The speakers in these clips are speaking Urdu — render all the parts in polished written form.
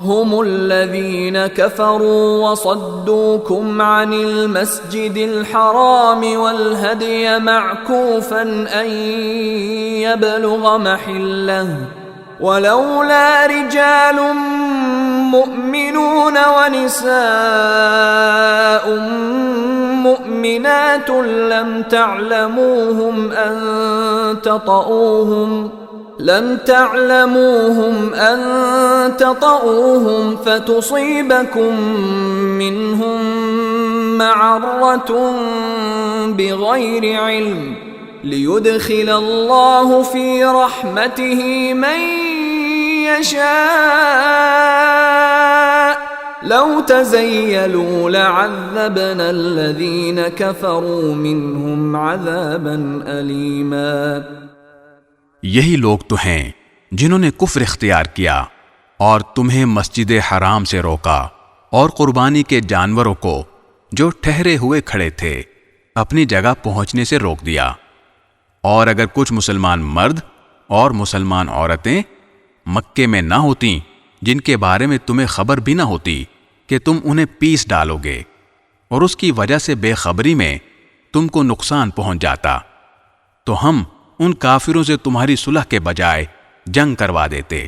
هم الذين كفروا وصدوكم عن المسجد الحرام والهدي معكوفا أن يبلغ محله ولولا رجال مؤمنون ونساء مؤمنات لم تعلموهم أن تطؤوهم فتصيبكم منهم معرة بغير علم ليدخل الله في رحمته من يشاء لو تزيلوا لعذبنا الذين كفروا منهم عذابا أليما۔ یہی لوگ تو ہیں جنہوں نے کفر اختیار کیا اور تمہیں مسجد حرام سے روکا اور قربانی کے جانوروں کو جو ٹھہرے ہوئے کھڑے تھے اپنی جگہ پہنچنے سے روک دیا، اور اگر کچھ مسلمان مرد اور مسلمان عورتیں مکے میں نہ ہوتیں جن کے بارے میں تمہیں خبر بھی نہ ہوتی کہ تم انہیں پیس ڈالو گے اور اس کی وجہ سے بے خبری میں تم کو نقصان پہنچ جاتا، تو ہم ان کافروں سے تمہاری صلح کے بجائے جنگ کروا دیتے،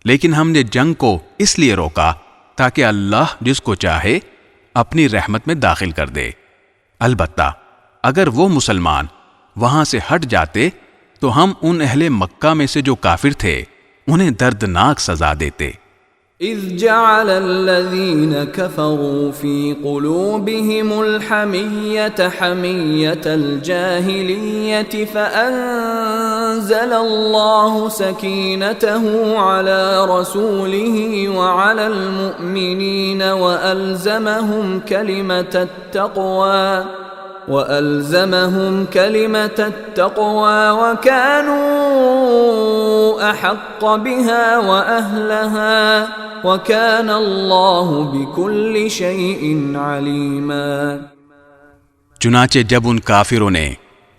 لیکن ہم نے جنگ کو اس لیے روکا تاکہ اللہ جس کو چاہے اپنی رحمت میں داخل کر دے۔ البتہ اگر وہ مسلمان وہاں سے ہٹ جاتے تو ہم ان اہل مکہ میں سے جو کافر تھے انہیں دردناک سزا دیتے۔ اذ جعل الذين كفروا في قلوبهم الحمية حمية الجاهلية فأنزل الله سكينته على رسوله وعلى المؤمنين وألزمهم كلمة التقوى وكانوا أحق بها وأهلها وكان الله بكل شيء عليما۔ چنانچہ جب ان کافروں نے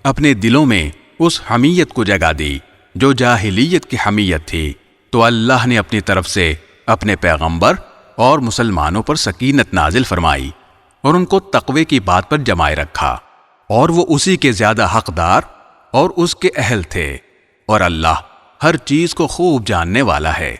اپنے دلوں میں اس حمیت کو جگا دی جو جاہلیت کی حمیت تھی، تو اللہ نے اپنی طرف سے اپنے پیغمبر اور مسلمانوں پر سکینت نازل فرمائی اور ان کو تقوی کی بات پر جمائے رکھا، اور وہ اسی کے زیادہ حقدار اور اس کے اہل تھے، اور اللہ ہر چیز کو خوب جاننے والا ہے۔